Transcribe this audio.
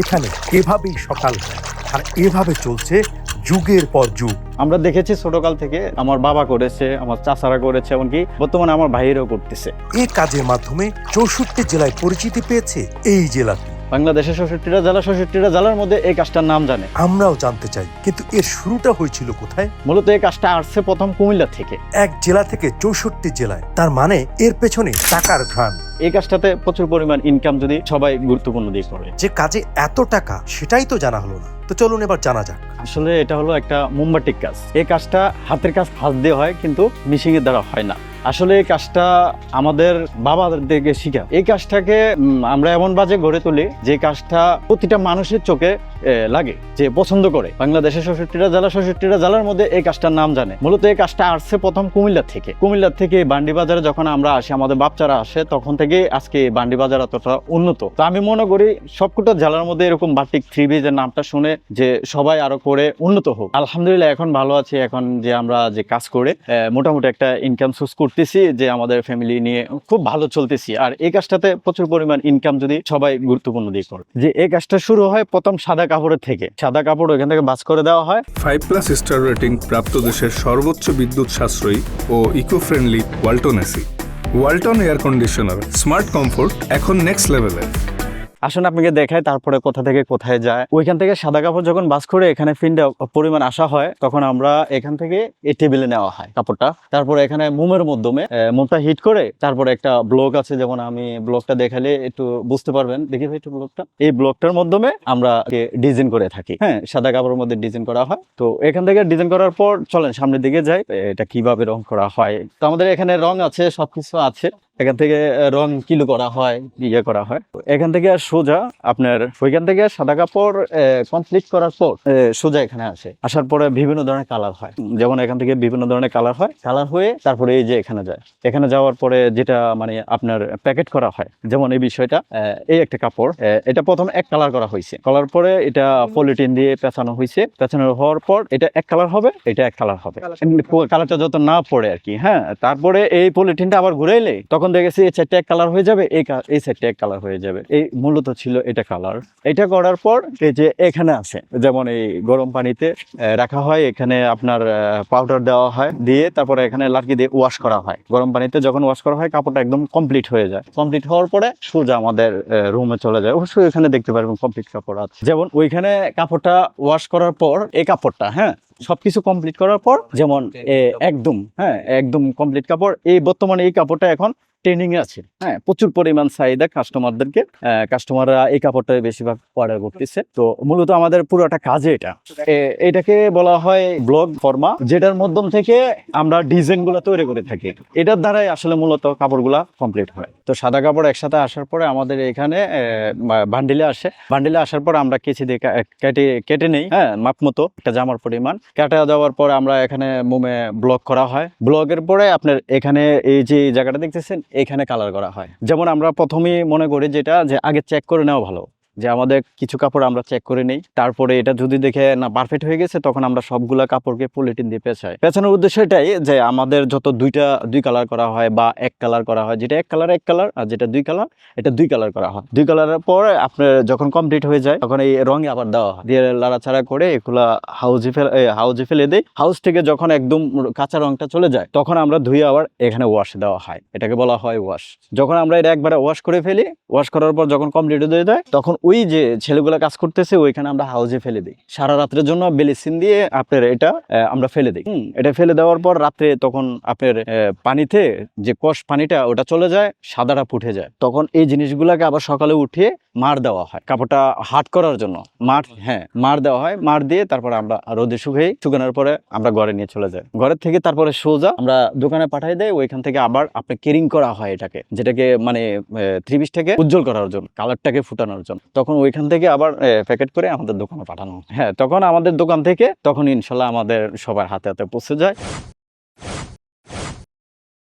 এখানে এভাবেই সকাল হয় আর এভাবে চলছে যুগের পর যুগ। আমরা দেখেছি ছোটকাল থেকে, আমার বাবা করেছে, আমার চাচারা করেছে, এমনকি বর্তমানে আমার ভাইয়েরাও করতেছে। এই কাজের মাধ্যমে 64 জেলায় পরিচিতি পেয়েছে এই জেলাটি। বাংলাদেশের 66টা জেলা, 66টা জেলার মধ্যে এই কাজটার নাম জানে। আমরাও জানতে চাই, কিন্তু এর শুরুটা হয়েছিল কোথায়? মূলত এই কাজটা আসছে প্রথম কুমিল্লা থেকে। এক জেলা থেকে 64 জেলায়, তার মানে এর পেছনে টাকার ঘ্রাণ। এই কাজটাতে প্রচুর পরিমাণ ইনকাম যদি সবাই গুরুত্বপূর্ণ দিয়ে করে। যে কাজে এত টাকা সেটাই তো জানা হলো না, তো চলুন এবার জানা যাক। আসলে এটা হলো একটা মোমবাতিক কাজ। এই কাজটা হাতের কাজ হাত দিয়ে হয়, কিন্তু মেশিং এর দ্বারা হয় না। আসলে এই কাজটা আমাদের বাবাদের থেকে শিখা। এই কাজটাকে আমরা এমন বাজে গড়ে তুলি যে কাজটা প্রতিটা মানুষের চোখে লাগে, যে পছন্দ করে। বাংলাদেশের 66টা জেলা, 66টা জেলার মধ্যে এই কাজটার নাম জানে। মূলত এই কাজটা আসছে প্রথম কুমিল্লা থেকে। কুমিল্লা থেকে বান্ডি বাজারে যখন আমরা আসি, আমাদের বাচ্চারা আসে, তখন থেকে আজকে বান্ডি বাজার এতটা উন্নত। তো আমি মনে করি সবকটা জেলার মধ্যে এরকম বাটিক 3B এর নামটা শুনে যে সবাই আরো করে উন্নত হোক। আলহামদুলিল্লাহ এখন ভালো আছি। এখন যে আমরা যে কাজ করে মোটামুটি একটা ইনকাম সোর্স করতেছি, যে আমাদের ফ্যামিলি নিয়ে খুব ভালো চলতেছি। আর এই কাজটাতে প্রচুর পরিমাণ ইনকাম যদি সবাই গুরুত্বপূর্ণ দিয়ে করে। যে এই কাজটা শুরু হয় প্রথম সাদা কাপড়ের থেকে। সাদা কাপড় ওইখান থেকে বাস করে দেওয়া হয়। 5+ স্টার রেটিং প্রাপ্ত দেশের সর্বোচ্চ বিদ্যুৎ সাশ্রয়ী ও eco friendly Walton AC. Walton air conditioner, smart comfort এখন নেক্সট লেভেলে। আসুন আপনাকে দেখায় তারপরে কোথা থেকে কোথায় যায়। ওইখান থেকে সাদা কাপড় যখন বাস করে এখানে ফিনটা পরিমাণ আসা হয়, তখন আমরা এখান থেকে এই টেবিলে নেওয়া হয় কাপড়টা। তারপরে এখানে মোমের মাধ্যমে মোমটা হিট করে তারপরে একটা ব্লক আছে, যেমন আমি ব্লকটা দেখালে একটু বুঝতে পারবেন। দেখি ভাই একটু ব্লকটা। এই ব্লকটার মাধ্যমে আমরা ডিজাইন করে থাকি। হ্যাঁ, সাদা কাপড়ের মধ্যে ডিজাইন করা হয়। তো এখান থেকে ডিজাইন করার পর চলেন সামনের দিকে যাই, এটা কিভাবে রং করা হয়। তো আমাদের এখানে রং আছে, সবকিছু আছে। এখান থেকে রং কিলো করা হয়, ইয়ে করা হয়। এখান থেকে সোজা আপনার ওইখান থেকে সাদা কাপড় কমপ্লিট করার পর সোজা এখানে আসে। আসার পরে বিভিন্ন ধরনের কালার হয়, যেমন এখান থেকে বিভিন্ন ধরনের কালার হয়। কালার হয়ে তারপরে এই যে এখানে যায়। এখানে যাওয়ার পরে যেটা মানে আপনার প্যাকেট করা হয়, যেমন এই বিষয়টা, এই একটা কাপড়, এটা প্রথম এক কালার করা হয়েছে। কালার পরে এটা পলিথিন দিয়ে পেঁচানো হয়েছে। পেঁচানো হওয়ার পর এটা এক কালার হবে, এটা এক কালার হবে। কালারটা যত না পড়ে আর কি। হ্যাঁ, তারপরে এই পলিথিনটা আবার ঘুরাইলে তখন দেখেছি এই সাইডটা এক কালার হয়ে যাবে, এই সাইডটা এক কালার হয়ে যাবে। এই মূলত ছিল এটা কালার। এটা করার পর এই যে এখানে আছে, যেমন এই গরম পানিতে রাখা হয়, এখানে আপনার পাউডার দেওয়া হয়, দিয়ে তারপরে এখানে লাঠি দিয়ে ওয়াশ করা হয়। গরম পানিতে যখন ওয়াশ করা হয়, কাপড়টা একদম কমপ্লিট হয়ে যায়। কমপ্লিট হওয়ার পরে সোজা আমাদের রুমে চলে যায়। অবশ্যই এখানে দেখতে পারবেন কমপ্লিট কাপড় আছে। যেমন ওইখানে কাপড়টা ওয়াশ করার পর এই কাপড়টা, হ্যাঁ, সবকিছু কমপ্লিট করার পর যেমন একদম কমপ্লিট কাপড়। এই বর্তমানে এই কাপড়টা এখন ট্রেনিং এ আছে। হ্যাঁ, প্রচুর পরিমাণ চাহিদা কাস্টমারদেরকে। কাস্টমাররা এই কাপড়টা বেশিরভাগ অর্ডার করতেছে। তো মূলত আমাদের পুরোটা কাজে এটাকে বলা হয় ব্লক ফর্মা, যেটার মাধ্যম থেকে আমরা ডিজাইন গুলা তৈরি করে থাকি। এটার দ্বারাই আসলে মূলত কাপড়গুলা কমপ্লিট হয়। তো সাদা কাপড় একসাথে আসার পরে আমাদের এখানে বান্ডিলে আসে। বান্ডিলে আসার পর আমরা কেচি দিয়ে কেটে নেই, হ্যাঁ, মাপ মতো একটা জামার পরিমাণ। কাটা দেওয়ার পর আমরা এখানে মোমে ব্লক করা হয়। ব্লকের পরে আপনার এখানে এই যে জায়গাটা দেখতেছেন, এখানে কালার করা হয়। যেমন আমরা প্রথমেই মনে করি যেটা যে আগে চেক করে নেওয়া ভালো, যে আমাদের কিছু কাপড় আমরা চেক করে নেই। তারপরে এটা যদি দেখে না পারফেক্ট হয়ে গেছে, তখন আমরা সবগুলা কাপড়কে পলিথিন দিয়ে পেঁচাই। পেঁচানোর উদ্দেশ্য এটাই যে আমাদের যত দুই কালার করা হয় বা এক কালার করা হয়, যেটা এক কালার আর যেটা দুই কালার এটা দুই কালার করা হয়। দুই কালারের পরে আপনার যখন কমপ্লিট হয়ে যায়, তখন এই রঙে আবার দেওয়া হয়, দিয়ে লাড়াচাড়া করে এগুলা হাউজে ফেলে দেয়। হাউস থেকে যখন একদম কাঁচা রংটা চলে যায়, তখন আমরা ধুয়ে আবার এখানে ওয়াশ দেওয়া হয়। এটাকে বলা হয় ওয়াশ। যখন আমরা এটা একবারে ওয়াশ করে ফেলি, ওয়াশ করার পর যখন কমপ্লিট হয়ে যায়, তখন ওই যে ছেলেগুলা কাজ করতেছে ওইখানে আমরা হাউজে ফেলে দিই। সারা রাত্রের জন্য বেলিসিন দিয়ে আপনার এটা আমরা ফেলে দিই। এটা ফেলে দেওয়ার পর রাত্রে তখন আপনার পানিতে যে কষ পানিটা ওটা চলে যায়, সাদাটা ফুটে যায়। তখন এই জিনিসগুলাকে আবার সকালে উঠিয়ে মার দেওয়া হয় কাপড়টা হার্ড করার জন্য। মার দেওয়া হয়। মার দিয়ে তারপরে আমরা রোদে শুকানোর পরে আমরা ঘরে নিয়ে চলে যাই। ঘরের থেকে তারপরে সোজা আমরা দোকানে পাঠাই দেয়। ওইখান থেকে আবার আপনার কেরিং করা হয় এটাকে, যেটাকে মানে 3B উজ্জ্বল করার জন্য, কালারটাকে ফুটানোর জন্য। তখন ওইখান থেকে আবার প্যাকেট করে আমাদের দোকানে পাঠানো। হ্যাঁ, তখন আমাদের দোকান থেকে তখন ইনশাল্লাহ আমাদের সবার হাতে হাতে পৌঁছে যায়।